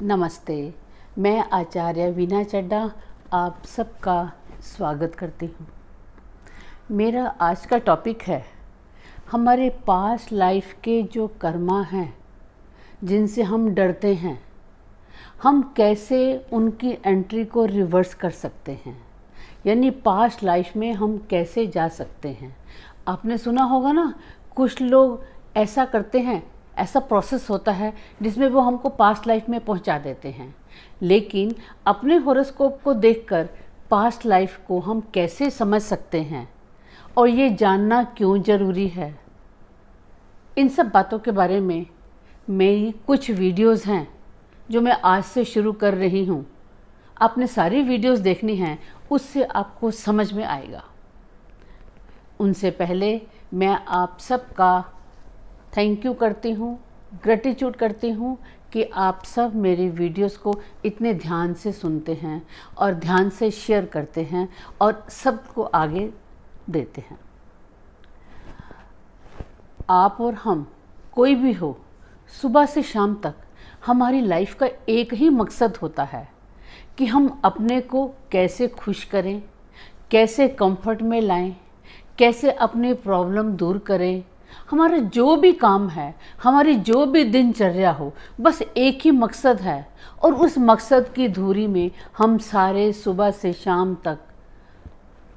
नमस्ते। मैं आचार्य वीना चड्ढा आप सबका स्वागत करती हूँ। मेरा आज का टॉपिक है हमारे पास्ट लाइफ के जो कर्मा हैं जिनसे हम डरते हैं, हम कैसे उनकी एंट्री को रिवर्स कर सकते हैं, यानी पास्ट लाइफ में हम कैसे जा सकते हैं। आपने सुना होगा ना, कुछ लोग ऐसा करते हैं, ऐसा प्रोसेस होता है जिसमें वो हमको पास्ट लाइफ में पहुंचा देते हैं। लेकिन अपने हॉरोस्कोप को देखकर पास्ट लाइफ को हम कैसे समझ सकते हैं और ये जानना क्यों ज़रूरी है, इन सब बातों के बारे में मेरी कुछ वीडियोस हैं जो मैं आज से शुरू कर रही हूँ। आपने सारी वीडियोस देखनी हैं, उससे आपको समझ में आएगा। उनसे पहले मैं आप सबका थैंक यू करती हूँ, ग्रेटिट्यूड करती हूँ कि आप सब मेरी वीडियोस को इतने ध्यान से सुनते हैं और ध्यान से शेयर करते हैं और सबको आगे देते हैं। आप और हम, कोई भी हो, सुबह से शाम तक हमारी लाइफ का एक ही मकसद होता है कि हम अपने को कैसे खुश करें, कैसे कंफर्ट में लाएं, कैसे अपनी प्रॉब्लम दूर करें। हमारा जो भी काम है, हमारी जो भी दिनचर्या हो, बस एक ही मकसद है और उस मकसद की धुरी में हम सारे सुबह से शाम तक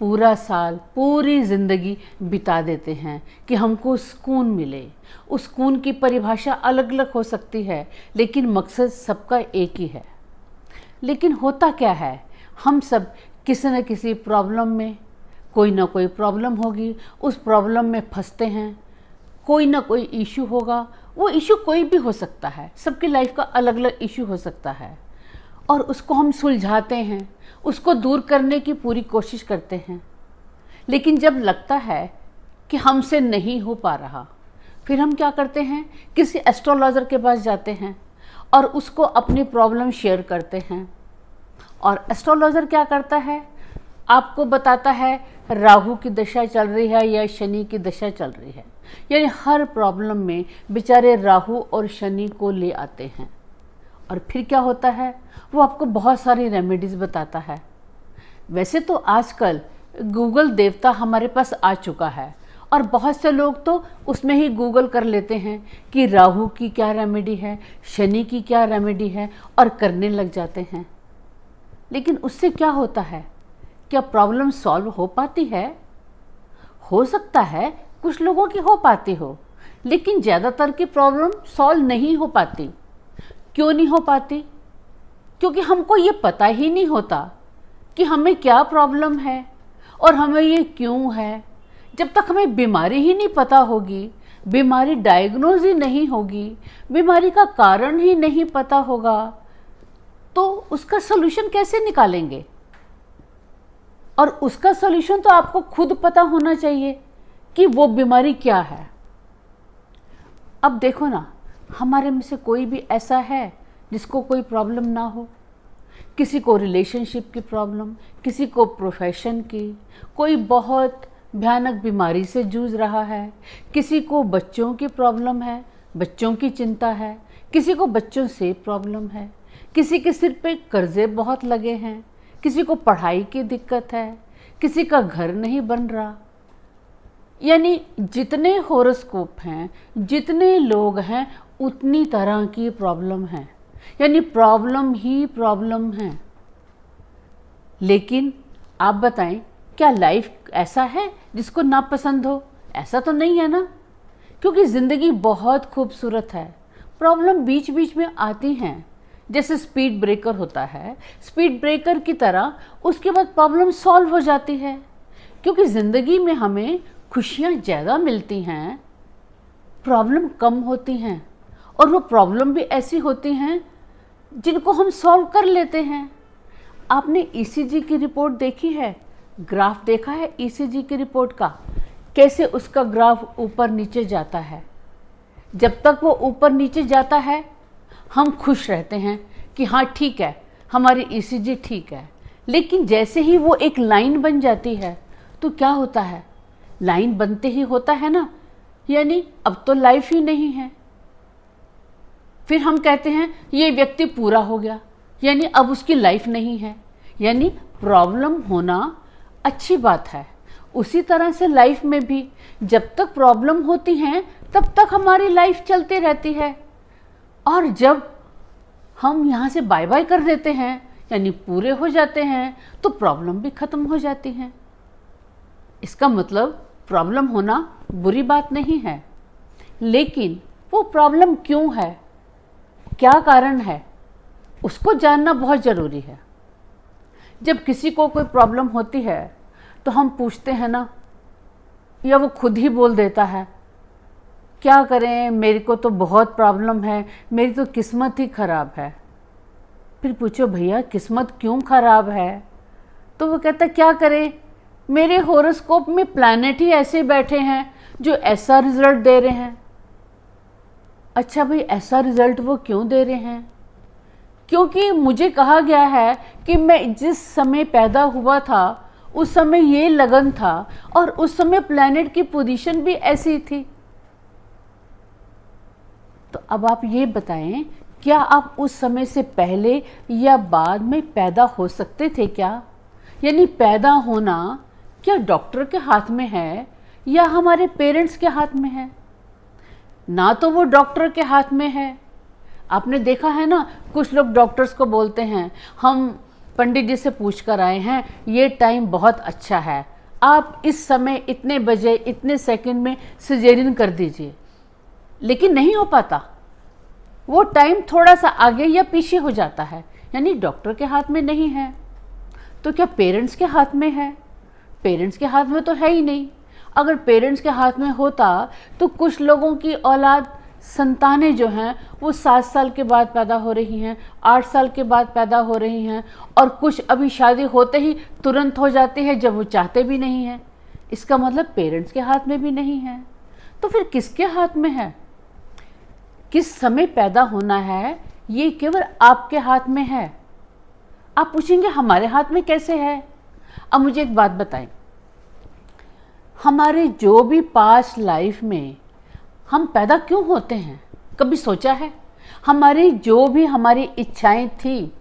पूरा साल, पूरी ज़िंदगी बिता देते हैं कि हमको सुकून मिले। उस सुकून की परिभाषा अलग अलग हो सकती है, लेकिन मकसद सबका एक ही है। लेकिन होता क्या है, हम सब किसी न किसी प्रॉब्लम में, कोई ना कोई प्रॉब्लम होगी, उस प्रॉब्लम में फंसते हैं। कोई ना कोई इशू होगा, वो इशू कोई भी हो सकता है, सबकी लाइफ का अलग अलग इशू हो सकता है और उसको हम सुलझाते हैं, उसको दूर करने की पूरी कोशिश करते हैं। लेकिन जब लगता है कि हमसे नहीं हो पा रहा, फिर हम क्या करते हैं, किसी एस्ट्रोलॉजर के पास जाते हैं और उसको अपनी प्रॉब्लम शेयर करते हैं। और एस्ट्रोलॉजर क्या करता है, आपको बताता है राहु की दशा चल रही है या शनि की दशा चल रही है। यानी हर प्रॉब्लम में बेचारे राहु और शनि को ले आते हैं और फिर क्या होता है, वो आपको बहुत सारी रेमेडीज़ बताता है। वैसे तो आजकल गूगल देवता हमारे पास आ चुका है और बहुत से लोग तो उसमें ही गूगल कर लेते हैं कि राहु की क्या रेमेडी है, शनि की क्या रेमेडी है, और करने लग जाते हैं। लेकिन उससे क्या होता है, क्या प्रॉब्लम सॉल्व हो पाती है? हो सकता है कुछ लोगों की हो पाती हो, लेकिन ज़्यादातर की प्रॉब्लम सॉल्व नहीं हो पाती। क्यों नहीं हो पाती? क्योंकि हमको ये पता ही नहीं होता कि हमें क्या प्रॉब्लम है और हमें ये क्यों है। जब तक हमें बीमारी ही नहीं पता होगी, बीमारी डायग्नोज ही नहीं होगी, बीमारी का कारण ही नहीं पता होगा, तो उसका सलूशन कैसे निकालेंगे? और उसका सलूशन तो आपको खुद पता होना चाहिए कि वो बीमारी क्या है। अब देखो ना, हमारे में से कोई भी ऐसा है जिसको कोई प्रॉब्लम ना हो। किसी को रिलेशनशिप की प्रॉब्लम, किसी को प्रोफेशन की, कोई बहुत भयानक बीमारी से जूझ रहा है, किसी को बच्चों की प्रॉब्लम है, बच्चों की चिंता है, किसी को बच्चों से प्रॉब्लम है, किसी के सिर पे कर्जे बहुत लगे हैं, किसी को पढ़ाई की दिक्कत है, किसी का घर नहीं बन रहा। यानी जितने हॉरोस्कोप हैं, जितने लोग हैं, उतनी तरह की प्रॉब्लम है। यानी प्रॉब्लम ही प्रॉब्लम है। लेकिन आप बताएं, क्या लाइफ ऐसा है जिसको ना पसंद हो? ऐसा तो नहीं है ना, क्योंकि ज़िंदगी बहुत खूबसूरत है। प्रॉब्लम बीच बीच में आती हैं, जैसे स्पीड ब्रेकर होता है, स्पीड ब्रेकर की तरह उसके बाद प्रॉब्लम सॉल्व हो जाती है। क्योंकि ज़िंदगी में हमें खुशियाँ ज़्यादा मिलती हैं, प्रॉब्लम कम होती हैं, और वो प्रॉब्लम भी ऐसी होती हैं जिनको हम सॉल्व कर लेते हैं। आपने ईसीजी की रिपोर्ट देखी है, ग्राफ देखा है ईसीजी की रिपोर्ट का, कैसे उसका ग्राफ ऊपर नीचे जाता है। जब तक वो ऊपर नीचे जाता है हम खुश रहते हैं कि हाँ ठीक है, हमारी ईसीजी ठीक है। लेकिन जैसे ही वो एक लाइन बन जाती है तो क्या होता है, लाइन बनते ही होता है ना, यानी अब तो लाइफ ही नहीं है। फिर हम कहते हैं ये व्यक्ति पूरा हो गया, यानी अब उसकी लाइफ नहीं है। यानी प्रॉब्लम होना अच्छी बात है। उसी तरह से लाइफ में भी जब तक प्रॉब्लम होती हैं तब तक हमारी लाइफ चलती रहती है, और जब हम यहाँ से बाय बाय कर देते हैं यानी पूरे हो जाते हैं तो प्रॉब्लम भी ख़त्म हो जाती हैं। इसका मतलब प्रॉब्लम होना बुरी बात नहीं है, लेकिन वो प्रॉब्लम क्यों है, क्या कारण है, उसको जानना बहुत ज़रूरी है। जब किसी को कोई प्रॉब्लम होती है तो हम पूछते हैं ना, या वो खुद ही बोल देता है क्या करें, मेरे को तो बहुत प्रॉब्लम है, मेरी तो किस्मत ही ख़राब है। फिर पूछो भैया किस्मत क्यों ख़राब है, तो वो कहता क्या करे, मेरे हॉरोस्कोप में प्लैनेट ही ऐसे बैठे हैं जो ऐसा रिजल्ट दे रहे हैं। अच्छा भाई, ऐसा रिजल्ट वो क्यों दे रहे हैं? क्योंकि मुझे कहा गया है कि मैं जिस समय पैदा हुआ था उस समय ये लगन था और उस समय प्लैनेट की पोजीशन भी ऐसी थी। तो अब आप ये बताएं, क्या आप उस समय से पहले या बाद में पैदा हो सकते थे क्या? यानी पैदा होना क्या डॉक्टर के हाथ में है या हमारे पेरेंट्स के हाथ में है? ना तो वो डॉक्टर के हाथ में है। आपने देखा है ना, कुछ लोग डॉक्टर्स को बोलते हैं हम पंडित जी से पूछ कर आए हैं, ये टाइम बहुत अच्छा है, आप इस समय इतने बजे इतने सेकंड में सिजेरियन कर दीजिए, लेकिन नहीं हो पाता। वो टाइम थोड़ा सा आगे या पीछे हो जाता है, यानी डॉक्टर के हाथ में नहीं है। तो क्या पेरेंट्स के हाथ में है? पेरेंट्स के हाथ में तो है ही नहीं। अगर पेरेंट्स के हाथ में होता तो कुछ लोगों की औलाद संतानें जो हैं वो 7 साल के बाद पैदा हो रही हैं, 8 साल के बाद पैदा हो रही हैं, और कुछ अभी शादी होते ही तुरंत हो जाती है जब वो चाहते भी नहीं हैं। इसका मतलब पेरेंट्स के हाथ में भी नहीं है। तो फिर किसके हाथ में है? किस समय पैदा होना है ये केवल आपके हाथ में है। आप पूछेंगे हमारे हाथ में कैसे है? अब मुझे एक बात बताएं, हमारे जो भी पास्ट लाइफ में हम पैदा क्यों होते हैं, कभी सोचा है? हमारी जो भी हमारी इच्छाएं थी,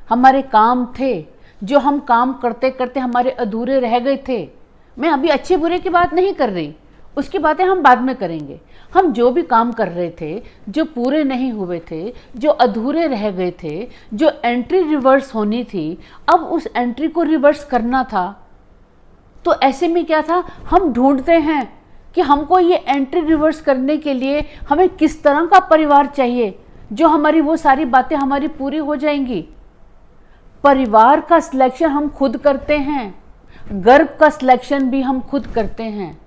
हमारे काम थे, जो हम काम करते करते हमारे अधूरे रह गए थे, मैं अभी अच्छे बुरे की बात नहीं कर रही, उसकी बातें हम बाद में करेंगे। हम जो भी काम कर रहे थे, जो पूरे नहीं हुए थे, जो अधूरे रह गए थे, जो एंट्री रिवर्स होनी थी, अब उस एंट्री को रिवर्स करना था। तो ऐसे में क्या था, हम ढूंढते हैं कि हमको ये एंट्री रिवर्स करने के लिए हमें किस तरह का परिवार चाहिए जो हमारी वो सारी बातें हमारी पूरी हो जाएंगी। परिवार का सिलेक्शन हम खुद करते हैं, गर्भ का सिलेक्शन भी हम खुद करते हैं।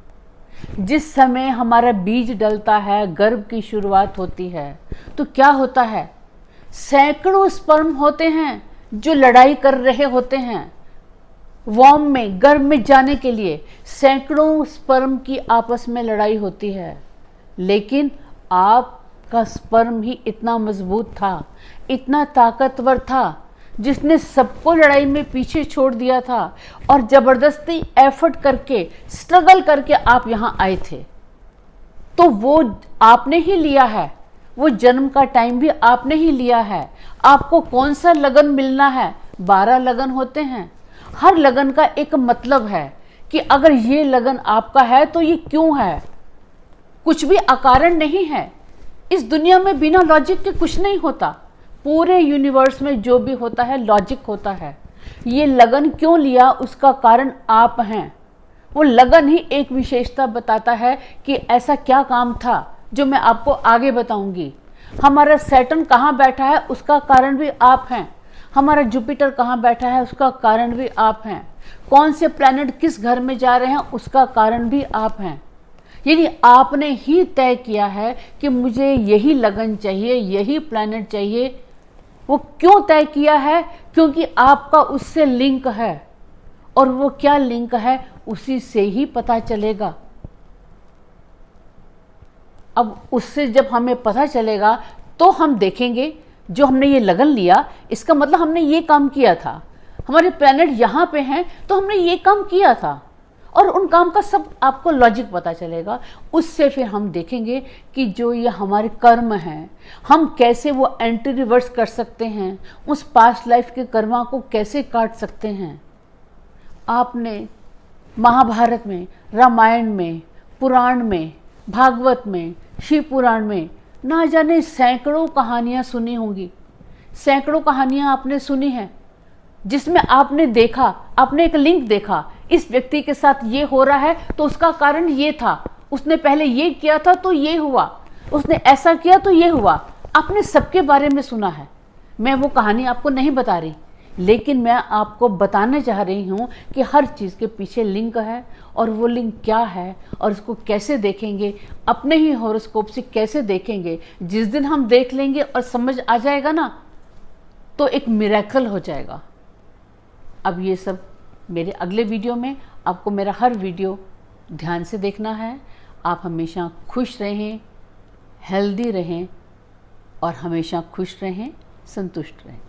जिस समय हमारा बीज डलता है, गर्भ की शुरुआत होती है, तो क्या होता है, सैकड़ों स्पर्म होते हैं जो लड़ाई कर रहे होते हैं वॉर्म में, गर्भ में जाने के लिए। सैकड़ों स्पर्म की आपस में लड़ाई होती है, लेकिन आपका स्पर्म ही इतना मजबूत था, इतना ताकतवर था, जिसने सबको लड़ाई में पीछे छोड़ दिया था और ज़बरदस्ती एफर्ट करके, स्ट्रगल करके आप यहाँ आए थे। तो वो आपने ही लिया है, वो जन्म का टाइम भी आपने ही लिया है। आपको कौन सा लगन मिलना है? 12 लगन होते हैं। हर लगन का एक मतलब है कि अगर ये लगन आपका है तो ये क्यों है। कुछ भी अकारण नहीं है। इस दुनिया में बिना लॉजिक के कुछ नहीं होता। पूरे यूनिवर्स में जो भी होता है लॉजिक होता है। ये लगन क्यों लिया उसका कारण आप हैं। वो लगन ही एक विशेषता बताता है कि ऐसा क्या काम था जो मैं आपको आगे बताऊंगी। हमारा सैटर्न कहाँ बैठा है उसका कारण भी आप हैं। हमारा जुपिटर कहाँ बैठा है उसका कारण भी आप हैं। कौन से प्लैनेट किस घर में जा रहे हैं उसका कारण भी आप हैं। यानी आपने ही तय किया है कि मुझे यही लगन चाहिए, यही प्लैनेट चाहिए। वो क्यों तय किया है? क्योंकि आपका उससे लिंक है, और वो क्या लिंक है उसी से ही पता चलेगा। अब उससे जब हमें पता चलेगा तो हम देखेंगे जो हमने ये लगन लिया, इसका मतलब हमने ये काम किया था। हमारे प्लैनेट यहाँ पे हैं तो हमने ये काम किया था, और उन काम का सब आपको लॉजिक पता चलेगा। उससे फिर हम देखेंगे कि जो ये हमारे कर्म हैं, हम कैसे वो एंटी रिवर्स कर सकते हैं, उस पास्ट लाइफ के कर्मा को कैसे काट सकते हैं। आपने महाभारत में, रामायण में, पुराण में, भागवत में, शिव पुराण में ना जाने सैकड़ों कहानियाँ सुनी होंगी। सैकड़ों कहानियाँ आपने सुनी हैं जिसमें आपने देखा, आपने एक लिंक देखा, इस व्यक्ति के साथ ये हो रहा है तो उसका कारण ये था, उसने पहले ये किया था तो ये हुआ, उसने ऐसा किया तो ये हुआ। आपने सबके बारे में सुना है। मैं वो कहानी आपको नहीं बता रही, लेकिन मैं आपको बताने चाह रही हूँ कि हर चीज़ के पीछे लिंक है, और वो लिंक क्या है और उसको कैसे देखेंगे, अपने ही हॉरोस्कोप से कैसे देखेंगे। जिस दिन हम देख लेंगे और समझ आ जाएगा ना, तो एक मिरेकल हो जाएगा। अब ये सब मेरे अगले वीडियो में, आपको मेरा हर वीडियो ध्यान से देखना है। आप हमेशा खुश रहें, हेल्दी रहें और हमेशा खुश रहें, संतुष्ट रहें।